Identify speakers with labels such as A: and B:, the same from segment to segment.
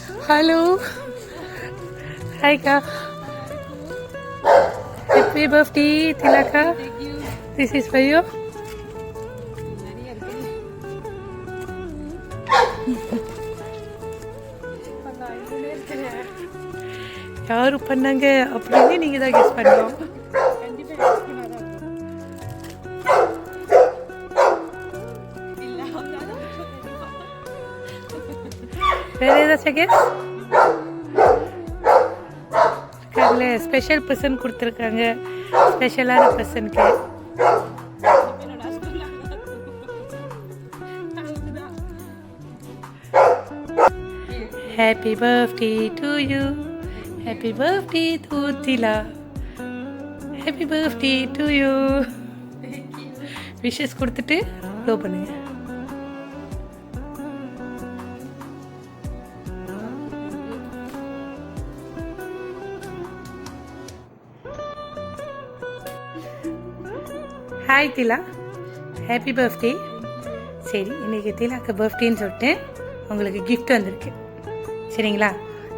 A: Hello. Hi, Ka. Happy birthday, Tilaka. This is for you. யாரு பண்ணாங்க அப்படின்னு நீங்க தான் கெஸ் பண்ணணும். வேற ஏதாச்சும் கெஸ்? ஸ்பெஷல் பர்சன் கொடுத்துருக்காங்க, ஸ்பெஷலான பர்சனுக்கு. Happy birthday to you. Happy birthday to Tila. Happy birthday to you. Wishes கொடுத்துட்டு ப்ளோ பண்ணுங்க. Hi Thila, happy birthday. சரி, இன்றைக்கி திலாக்கு பர்த்டேன்னு சொல்லிட்டு உங்களுக்கு கிஃப்ட் வந்திருக்கு. சரிங்களா?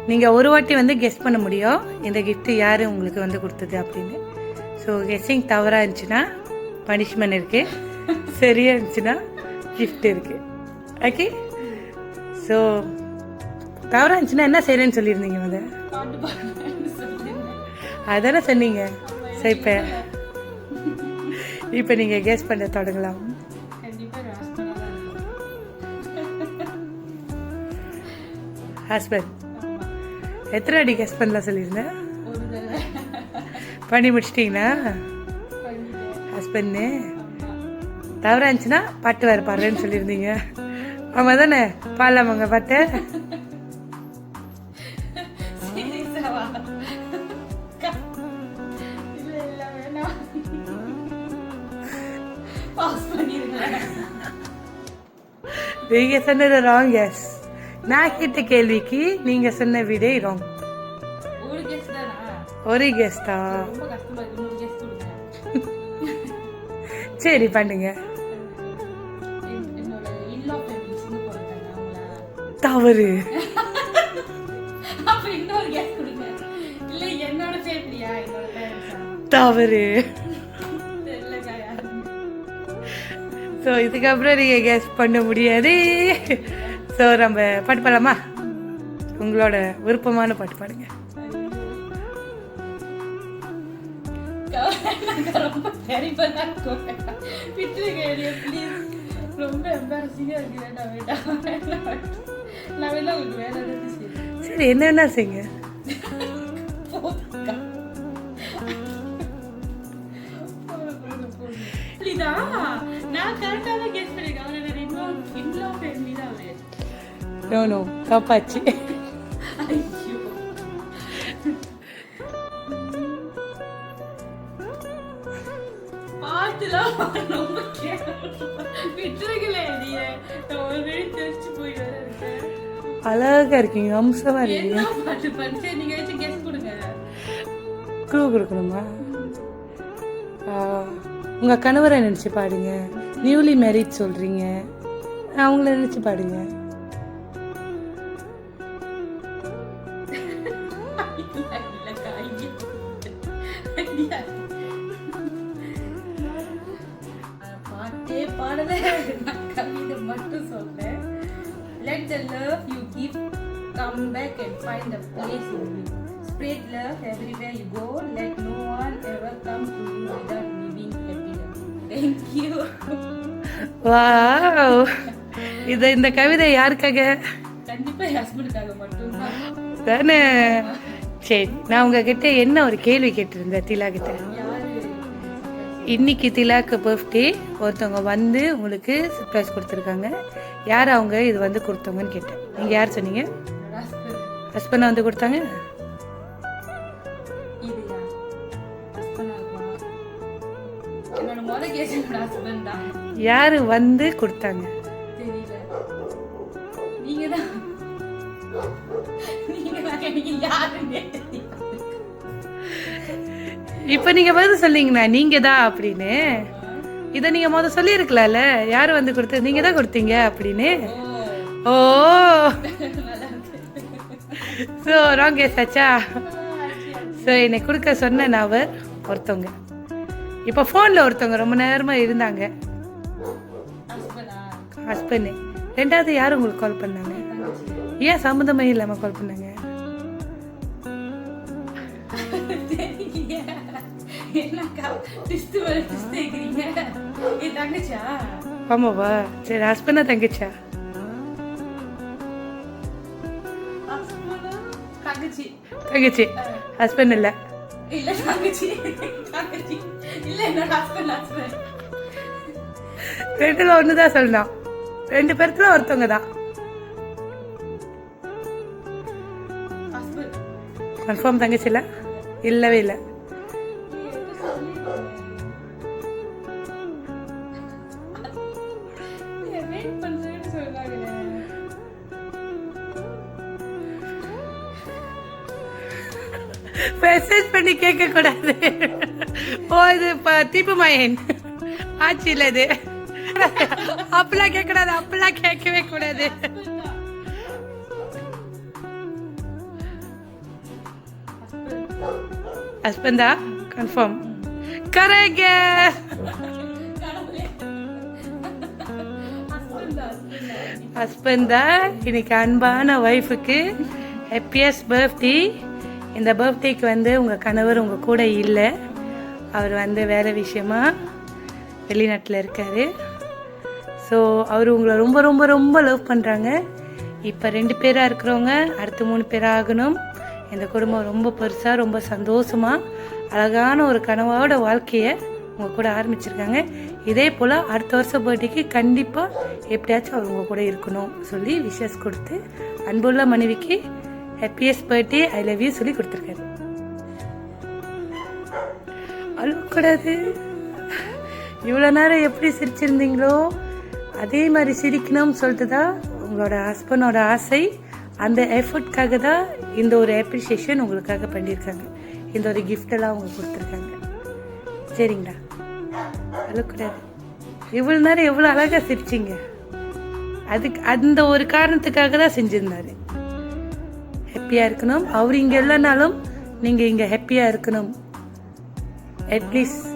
A: நீங்கள் ஒரு வாட்டி வந்து கெஸ் பண்ண முடியும் இந்த கிஃப்ட்டு யார் உங்களுக்கு வந்து கொடுத்தது அப்படின்னு. ஸோ கெஸ்ஸிங் தவறாக இருந்துச்சுன்னா பனிஷ்மெண்ட் இருக்குது, சரியாக இருந்துச்சுன்னா கிஃப்ட் இருக்குது. ஓகே? ஸோ தவறாக இருந்துச்சுன்னா என்ன செய்கிறேன்னு சொல்லியிருந்தீங்க முதல்ல? அதானே சொன்னீங்க. சரி, இப்போ நீங்கள் கெஸ் பண்ண தொடங்கலாம். ஹஸ்பண்ட். எத்தனை அடி கெஸ் பண்ணலாம் சொல்லியிருந்தேன்? பண்ணி முடிச்சிட்டிங்களா? ஹஸ்பண்டு தவறாக இருந்துச்சுன்னா பாட்டு வேறு பாடுறேன்னு சொல்லியிருந்தீங்க. ஆமாம் தானே? பாடலாமாங்க பாட்டு? நீங்க சொன்னது ராங் கெஸ். நான் கேட்ட கேள்விக்கு நீங்க சொன்ன விடை ராங். ஒரு கெஸ் தான். சரி பண்ணுங்க. தவறு. தவறு. ஸோ இதுக்கப்புறம் நீங்கள் கெஸ் பண்ண முடியாது. ஸோ நம்ம பாட்டு பாடலாமா? உங்களோட விருப்பமான பாட்டு பாடுங்க. சரி, என்னென்ன செய்யுங்க. நோ தப்பாச்சு. அழகா இருக்கீங்க, அம்சமா இருக்கீங்க. க்ளூ கொடுக்கணுமா? உங்க கணவரை நினைச்சு பாடுங்க. நியூலி மேரிட் சொல்றீங்க, அவங்கள நினைச்சு பாடுங்க.
B: Let the love you give come back and find a place in you. Spread love everywhere you go. Let no one ever come to you without leaving happiness. Thank you.
A: Wow. இந்த கவிதை யாருக்காக?
B: கண்டிப்பா ஹஸ்பண்டுக்காக மட்டும்தான்
A: தானே. சரி, நான் உங்ககிட்ட என்ன ஒரு கேள்வி கேட்டிருந்தேன் திலா கிட்ட. இன்னைக்கு திலாக்கு பர்த்டே, ஒருத்தவங்க வந்து உங்களுக்கு சர்ப்ரைஸ் கொடுத்துருக்காங்க. யார் அவங்க இது வந்து கொடுத்தவங்கன்னு கேட்டேன். நீங்கள் யார் சொன்னீங்க? ஹஸ்பண்டா வந்து கொடுத்தாங்க. யாரு வந்து கொடுத்தாங்க? இப்ப நீங்க பதில் சொல்லிங்கண்ணா நீங்க தான் அப்படின்னு. இதை நீங்க முதல்ல சொல்லியிருக்கலாம்ல, யாரு வந்து கொடுத்தது, நீங்க தான் கொடுத்தீங்க அப்படின்னு. ஓ ஸோ ராங் கேஸ் ஆச்சா. ஸோ என்னை கொடுக்க சொன்ன நபர் ஒருத்தவங்க, இப்போ ஃபோனில் ஒருத்தவங்க ரொம்ப நேரமாக இருந்தாங்க, ஹஸ்பண்டு. ரெண்டாவது யார் உங்களுக்கு கால் பண்ணாங்க? ஏன் சம்மந்தமே இல்லாமல் கால் பண்ணாங்க? ஆமாவா? சரி, ஹஸ்பண்டா தங்கச்சா? தங்கச்சி. ஹஸ்பண்ட் இல்லை. ரெண்டுல ஒண்ணுதான் சொல்லணும், ரெண்டு பேர்த்துல ஒருத்தவங்க தான். கன்ஃபார்ம் தங்கச்சி இல்லை? இல்லவே இல்லை. மெசேஜ் பண்ணி கேட்க கூடாது. ஓ, இது தீப்பு மயன் ஆச்சு இல்ல, இது அப்பெல்லாம் கேட்க கூடாது, அப்பெல்லாம் கேட்கவே கூடாது. ஹஸ்பண்டா? கன்ஃபார்ம். கரெக்ட். ஹஸ்பண்ட் தான். இன்னைக்கு அன்பான ஒய்ஃபுக்கு ஹாப்பியஸ்ட் பர்த்டே. இந்த பர்த்டேக்கு வந்து உங்கள் கணவர் உங்கள் கூட இல்லை, அவர் வந்து வேலை விஷயமா வெளிநாட்டில் இருக்கார். ஸோ அவர் உங்களை ரொம்ப ரொம்ப ரொம்ப லவ் பண்ணுறாங்க. இப்போ 2 பேராக இருக்கிறவங்க அடுத்து 3 பேராக ஆகணும். இந்த குடும்பம் ரொம்ப பெருசாக ரொம்ப சந்தோஷமாக அழகான ஒரு கனவோட வாழ்க்கையை உங்கள் கூட ஆரம்பிச்சிருக்காங்க. இதே போல் அடுத்த வருஷம் பர்த்டேக்கு கண்டிப்பாக எப்படியாச்சும் அவர் உங்கள் கூட இருக்கணும் சொல்லி விஷஸ் கொடுத்து அன்புள்ள மனைவிக்கு happiest birthday, I love you சொல்லி கொடுத்துருக்காரு. அழுக்கூடாது. இவ்வளோ நேரம் எப்படி சிரிச்சிருந்தீங்களோ அதே மாதிரி சிரிக்கணும்னு சொல்லிட்டு தான் உங்களோட ஹஸ்பண்டோட ஆசை. அந்த எஃபர்ட்காக தான் இந்த ஒரு அப்ரிஷியேஷன் உங்களுக்காக பண்ணியிருக்காங்க. இந்த ஒரு கிஃப்டெல்லாம் அவங்க கொடுத்துருக்காங்க. சரிங்களா? அழுக்கூடாது. இவ்வளோ நேரம் எவ்வளோ அழகாக சிரிச்சிங்க. அதுக்கு அந்த ஒரு காரணத்துக்காக தான் செஞ்சுருந்தாரு. ஹாப்பியாக இருக்கணும், அவர் இங்கே இல்லைனாலும் நீங்கள் இங்கே ஹாப்பியாக இருக்கணும். அட்லீஸ்ட்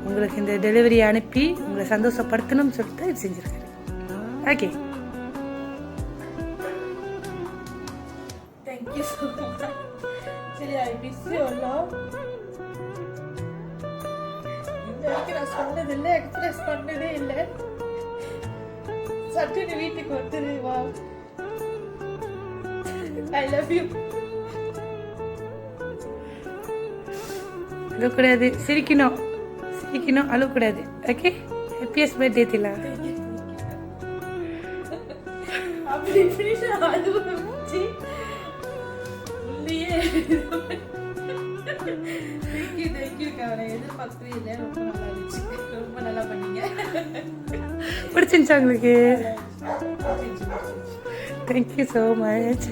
A: உங்களுக்கு இந்த டெலிவரி அனுப்பி உங்களை சந்தோஷப்படுத்தணும்னு சொல்லிட்டு இது செஞ்சுருக்காரு. Okay,
B: thank you so much. சரி, ஐ மிஸ் யூ அல்லாஹ். இந்த வரைக்கும் நான் சொன்னதில்லை, எக்ஸ்பிரஸ் பண்ணதே இல்லை. சட்டுன்னு வீட்டுக்கு வந்துடு வா. I love you.
A: அழக்கூடாது, சிரிக்கணும், சிரிக்கணும், அழக்கூடாது. Okay, happiest birthday Thila.
B: அப்படி ஃபினிஷ் ஆகுது. இல்லையே. தேங்க்யூ கவலை எதிர்பார்க்கவே இல்லை. ரொம்ப நல்லா இருந்துச்சு, ரொம்ப நல்லா பண்ணீங்க.
A: பிடிச்சிருந்துச்சா உங்களுக்கு? Thank you so much.